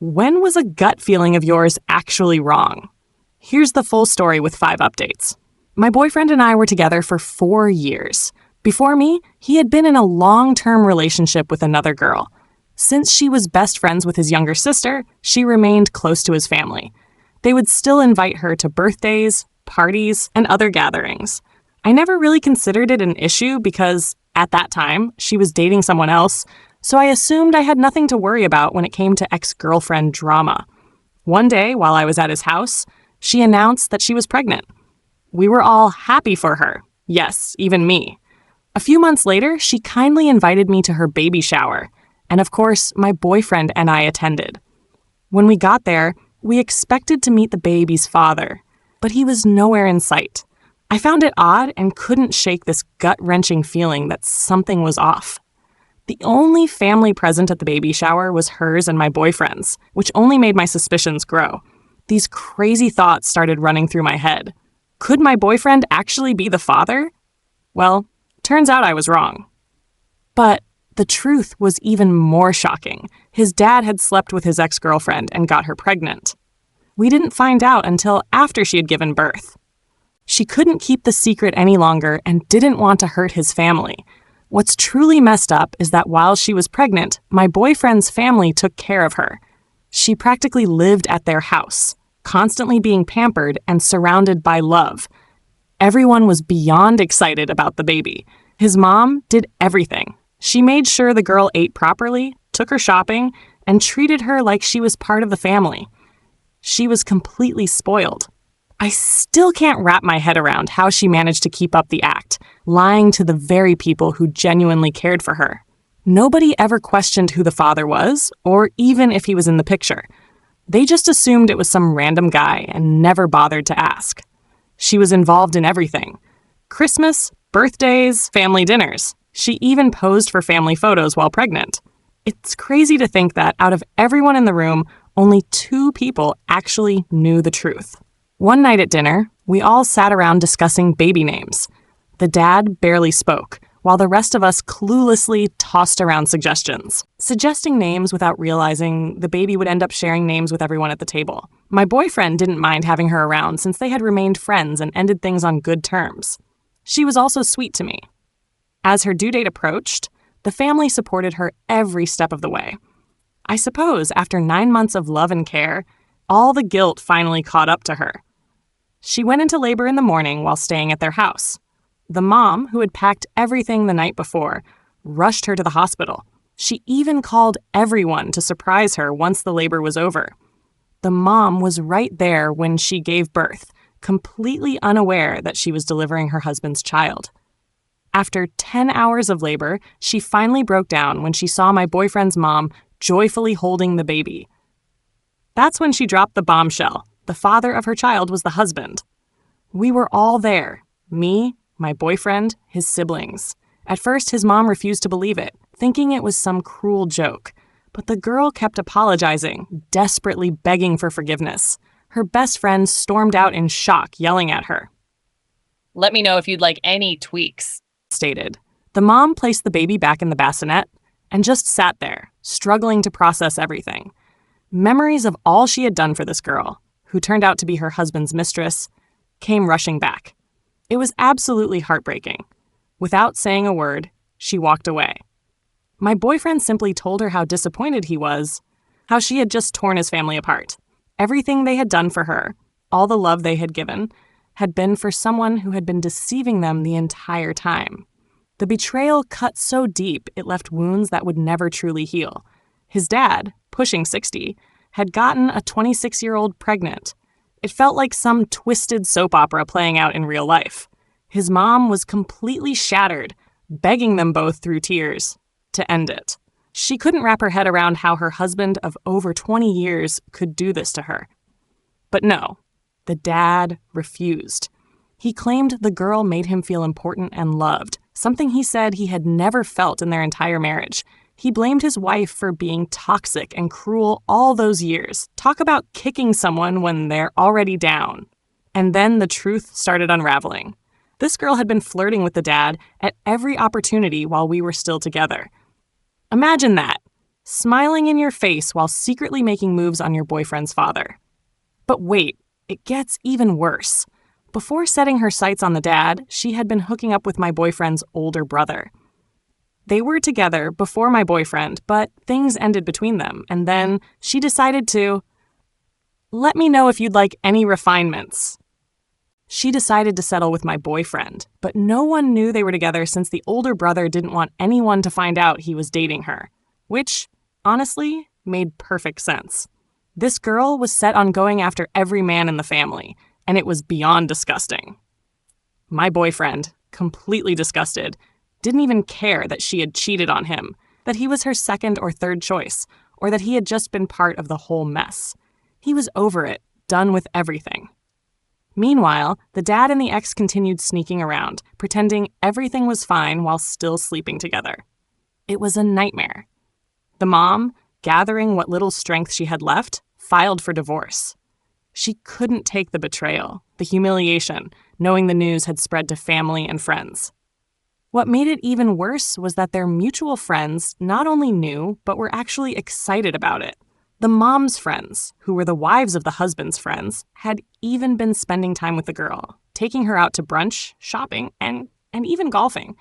When was a gut feeling of yours actually wrong? Here's the full story with 5 updates. My boyfriend and I were together for 4 years. Before me, he had been in a long-term relationship with another girl. Since she was best friends with his younger sister, she remained close to his family. They would still invite her to birthdays, parties, and other gatherings. I never really considered it an issue because, at that time, she was dating someone else, so I assumed I had nothing to worry about when it came to ex-girlfriend drama. One day, while I was at his house, she announced that she was pregnant. We were all happy for her. Yes, even me. A few months later, she kindly invited me to her baby shower, and of course, my boyfriend and I attended. When we got there, we expected to meet the baby's father, but he was nowhere in sight. I found it odd and couldn't shake this gut-wrenching feeling that something was off. The only family present at the baby shower was hers and my boyfriend's, which only made my suspicions grow. These crazy thoughts started running through my head. Could my boyfriend actually be the father? Well, turns out I was wrong. But the truth was even more shocking. His dad had slept with his ex-girlfriend and got her pregnant. We didn't find out until after she had given birth. She couldn't keep the secret any longer and didn't want to hurt his family. What's truly messed up is that while she was pregnant, my boyfriend's family took care of her. She practically lived at their house, constantly being pampered and surrounded by love. Everyone was beyond excited about the baby. His mom did everything. She made sure the girl ate properly, took her shopping, and treated her like she was part of the family. She was completely spoiled. I still can't wrap my head around how she managed to keep up the act, lying to the very people who genuinely cared for her. Nobody ever questioned who the father was, or even if he was in the picture. They just assumed it was some random guy and never bothered to ask. She was involved in everything. Christmas, birthdays, family dinners. She even posed for family photos while pregnant. It's crazy to think that out of everyone in the room, only 2 people actually knew the truth. One night at dinner, we all sat around discussing baby names. The dad barely spoke, while the rest of us cluelessly tossed around suggestions, suggesting names without realizing the baby would end up sharing names with everyone at the table. My boyfriend didn't mind having her around since they had remained friends and ended things on good terms. She was also sweet to me. As her due date approached, the family supported her every step of the way. I suppose after 9 months of love and care, all the guilt finally caught up to her. She went into labor in the morning while staying at their house. The mom, who had packed everything the night before, rushed her to the hospital. She even called everyone to surprise her once the labor was over. The mom was right there when she gave birth, completely unaware that she was delivering her husband's child. After 10 hours of labor, she finally broke down when she saw my boyfriend's mom joyfully holding the baby. That's when she dropped the bombshell. The father of her child was the husband. We were all there. Me, my boyfriend, his siblings. At first, his mom refused to believe it, thinking it was some cruel joke. But the girl kept apologizing, desperately begging for forgiveness. Her best friend stormed out in shock, yelling at her. "Let me know if you'd like any tweaks," stated. The mom placed the baby back in the bassinet and just sat there, struggling to process everything. Memories of all she had done for this girl, who turned out to be her husband's mistress, came rushing back. It was absolutely heartbreaking. Without saying a word, she walked away. My boyfriend simply told her how disappointed he was, how she had just torn his family apart. Everything they had done for her, all the love they had given, had been for someone who had been deceiving them the entire time. The betrayal cut so deep it left wounds that would never truly heal. His dad, pushing 60, had gotten a 26-year-old pregnant. It felt like some twisted soap opera playing out in real life. His mom was completely shattered, begging them both through tears to end it. She couldn't wrap her head around how her husband of over 20 years could do this to her. But no, the dad refused. He claimed the girl made him feel important and loved, something he said he had never felt in their entire marriage. He blamed his wife for being toxic and cruel all those years. Talk about kicking someone when they're already down. And then the truth started unraveling. This girl had been flirting with the dad at every opportunity while we were still together. Imagine that. smiling in your face while secretly making moves on your boyfriend's father. But wait, it gets even worse. Before setting her sights on the dad, she had been hooking up with my boyfriend's older brother. They were together before my boyfriend, but things ended between them, and then she decided to, let me know if you'd like any refinements. She decided to settle with my boyfriend, but no one knew they were together since the older brother didn't want anyone to find out he was dating her, which, honestly, made perfect sense. This girl was set on going after every man in the family, and it was beyond disgusting. My boyfriend, completely disgusted, didn't even care that she had cheated on him, that he was her second or third choice, or that he had just been part of the whole mess. He was over it, done with everything. Meanwhile, the dad and the ex continued sneaking around, pretending everything was fine while still sleeping together. It was a nightmare. The mom, gathering what little strength she had left, filed for divorce. She couldn't take the betrayal, the humiliation, knowing the news had spread to family and friends. What made it even worse was that their mutual friends not only knew, but were actually excited about it. The mom's friends, who were the wives of the husband's friends, had even been spending time with the girl, taking her out to brunch, shopping, and even golfing.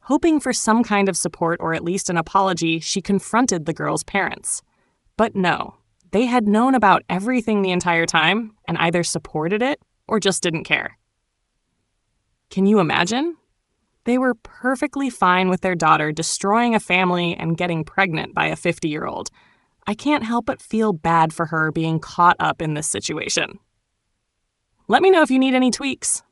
Hoping for some kind of support or at least an apology, she confronted the girl's parents. But no, they had known about everything the entire time and either supported it or just didn't care. Can you imagine? They were perfectly fine with their daughter destroying a family and getting pregnant by a 50-year-old. I can't help but feel bad for her being caught up in this situation. Let me know if you need any tweaks.